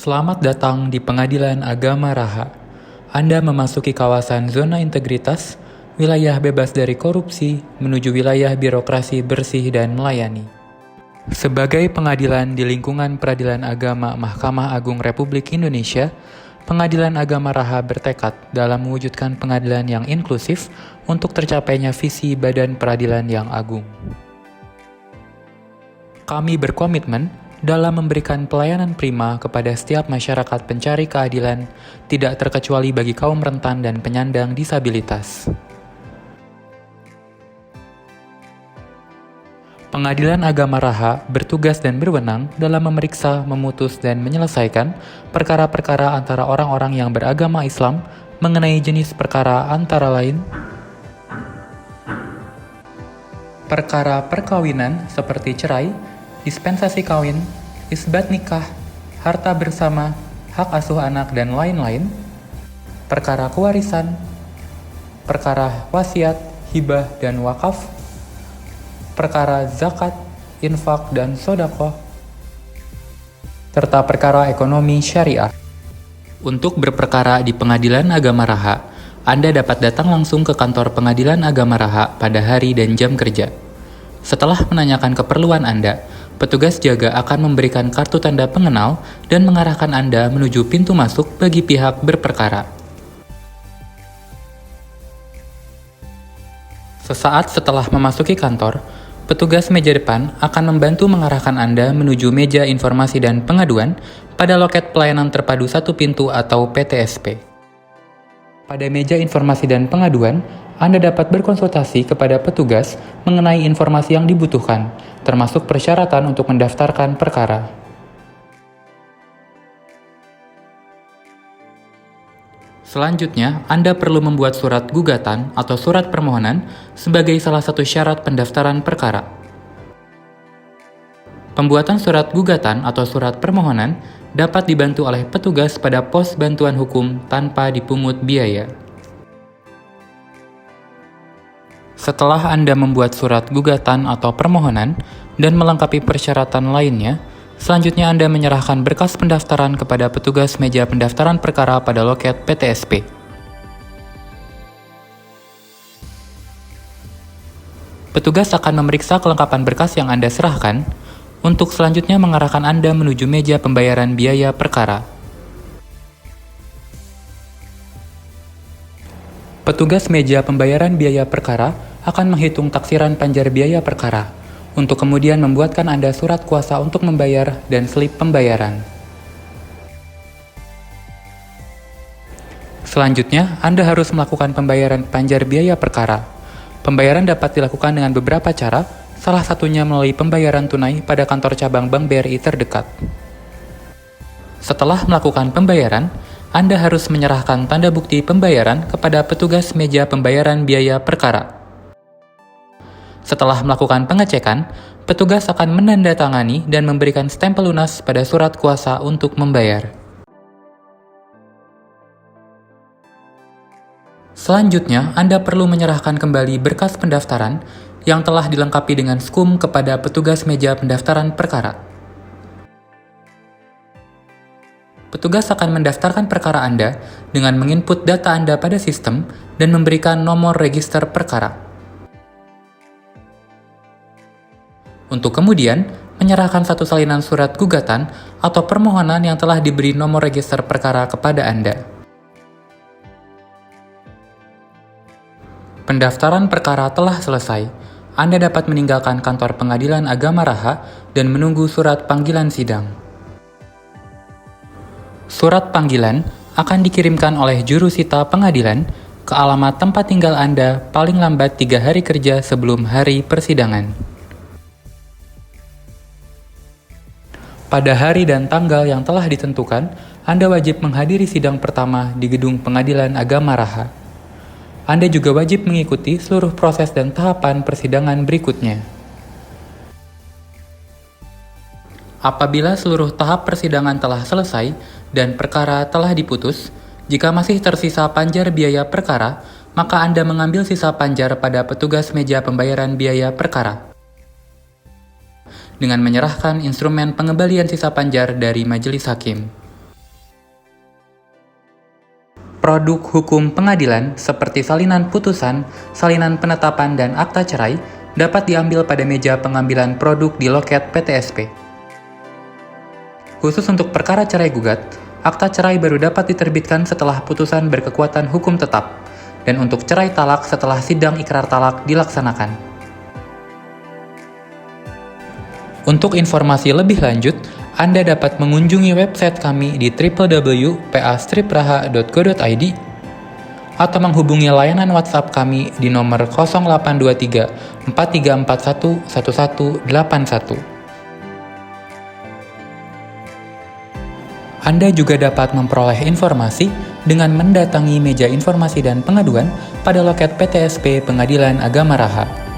Selamat datang di Pengadilan Agama Raha. Anda memasuki kawasan zona integritas, wilayah bebas dari korupsi, menuju wilayah birokrasi bersih dan melayani. Sebagai pengadilan di lingkungan Peradilan Agama Mahkamah Agung Republik Indonesia, Pengadilan Agama Raha bertekad dalam mewujudkan pengadilan yang inklusif untuk tercapainya visi Badan Peradilan yang Agung. Kami berkomitmen dalam memberikan pelayanan prima kepada setiap masyarakat pencari keadilan, tidak terkecuali bagi kaum rentan dan penyandang disabilitas. Pengadilan Agama Raha bertugas dan berwenang dalam memeriksa, memutus, dan menyelesaikan perkara-perkara antara orang-orang yang beragama Islam mengenai jenis perkara antara lain perkara perkawinan seperti cerai, dispensasi kawin, isbat nikah, harta bersama, hak asuh anak, dan lain-lain, perkara kewarisan, perkara wasiat, hibah, dan wakaf, perkara zakat, infak, dan sodakoh, serta perkara ekonomi syariah. Untuk berperkara di Pengadilan Agama Raha, Anda dapat datang langsung ke kantor Pengadilan Agama Raha pada hari dan jam kerja. Setelah menanyakan keperluan Anda, petugas jaga akan memberikan kartu tanda pengenal dan mengarahkan Anda menuju pintu masuk bagi pihak berperkara. Sesaat setelah memasuki kantor, petugas meja depan akan membantu mengarahkan Anda menuju meja informasi dan pengaduan pada loket pelayanan terpadu satu pintu atau PTSP. Pada meja informasi dan pengaduan, Anda dapat berkonsultasi kepada petugas mengenai informasi yang dibutuhkan, termasuk persyaratan untuk mendaftarkan perkara. Selanjutnya, Anda perlu membuat surat gugatan atau surat permohonan sebagai salah satu syarat pendaftaran perkara. Pembuatan surat gugatan atau surat permohonan dapat dibantu oleh petugas pada pos bantuan hukum tanpa dipungut biaya. Setelah Anda membuat surat gugatan atau permohonan dan melengkapi persyaratan lainnya, selanjutnya Anda menyerahkan berkas pendaftaran kepada petugas meja pendaftaran perkara pada loket PTSP. Petugas akan memeriksa kelengkapan berkas yang Anda serahkan, untuk selanjutnya mengarahkan Anda menuju meja pembayaran biaya perkara. Petugas meja pembayaran biaya perkara akan menghitung taksiran panjar biaya perkara, untuk kemudian membuatkan Anda surat kuasa untuk membayar dan slip pembayaran. Selanjutnya, Anda harus melakukan pembayaran panjar biaya perkara. Pembayaran dapat dilakukan dengan beberapa cara, salah satunya melalui pembayaran tunai pada kantor cabang Bank BRI terdekat. Setelah melakukan pembayaran, Anda harus menyerahkan tanda bukti pembayaran kepada petugas meja pembayaran biaya perkara. Setelah melakukan pengecekan, petugas akan menandatangani dan memberikan stempel lunas pada surat kuasa untuk membayar. Selanjutnya, Anda perlu menyerahkan kembali berkas pendaftaran yang telah dilengkapi dengan SKUM kepada petugas meja pendaftaran perkara. Petugas akan mendaftarkan perkara Anda dengan menginput data Anda pada sistem dan memberikan nomor register perkara. Untuk kemudian, menyerahkan satu salinan surat gugatan atau permohonan yang telah diberi nomor register perkara kepada Anda. Pendaftaran perkara telah selesai. Anda dapat meninggalkan kantor Pengadilan Agama Raha dan menunggu surat panggilan sidang. Surat panggilan akan dikirimkan oleh jurusita pengadilan ke alamat tempat tinggal Anda paling lambat 3 hari kerja sebelum hari persidangan. Pada hari dan tanggal yang telah ditentukan, Anda wajib menghadiri sidang pertama di Gedung Pengadilan Agama Raha. Anda juga wajib mengikuti seluruh proses dan tahapan persidangan berikutnya. Apabila seluruh tahap persidangan telah selesai dan perkara telah diputus, jika masih tersisa panjar biaya perkara, maka Anda mengambil sisa panjar pada petugas meja pembayaran biaya perkara dengan menyerahkan instrumen pengembalian sisa panjar dari majelis hakim. Produk hukum pengadilan seperti salinan putusan, salinan penetapan, dan akta cerai dapat diambil pada meja pengambilan produk di loket PTSP. Khusus untuk perkara cerai gugat, akta cerai baru dapat diterbitkan setelah putusan berkekuatan hukum tetap, dan untuk cerai talak setelah sidang ikrar talak dilaksanakan. Untuk informasi lebih lanjut, Anda dapat mengunjungi website kami di www.pastripraha.go.id atau menghubungi layanan WhatsApp kami di nomor 0823 4341 1181. Anda juga dapat memperoleh informasi dengan mendatangi meja informasi dan pengaduan pada loket PTSP Pengadilan Agama Raha.